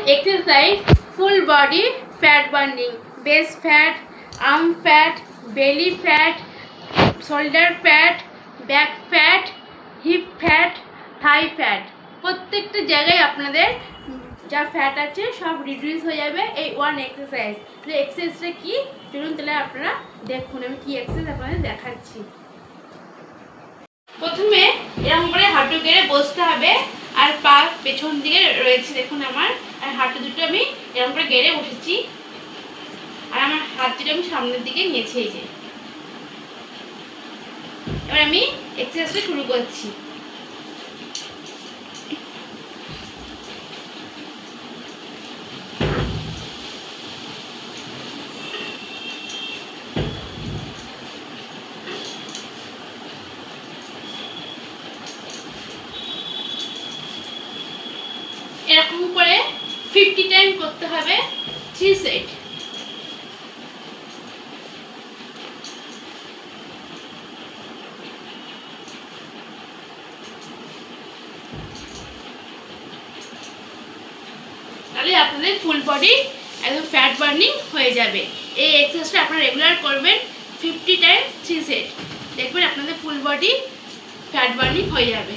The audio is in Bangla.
exercise full body fat burning, base fat, arm fat, belly fat, shoulder fat, back fat, hip fat, thigh fat। প্রত্যেকটা জায়গায় আপনাদের যা ফ্যাট আছে সব রিডিউস হয়ে যাবে এই ওয়ান এক্সারসাইজ। তো এক্সারসাইজটা কি চলুন তাহলে আপনারা দেখুন, আমি কি এক্সারসাইজ আপনাদের দেখাচ্ছি। প্রথমে এরকম করে হাঁটু গেড়ে বসতে হবে, আর পা পেছন দিকে রয়েছে দেখুন আমার, আর হাঁটু দুটো আমি এরকম করে গেড়ে বসেছি, আর আমার হাত দুটো আমি সামনের দিকে নিয়েছি। এই যে এবার আমি এক্সারসাইজটা শুরু করছি। এরকম করে 50 টাইম করতে হবে, 3 সেট। তাহলে আপনাদের ফুল বডি একদম ফ্যাট বার্নিং হয়ে যাবে। এই এক্সারসাইজটা আপনারা রেগুলার করবেন 50 টাইম 3 সেট, দেখবেন আপনাদের ফুল বডি ফ্যাট বার্নিং হয়ে যাবে।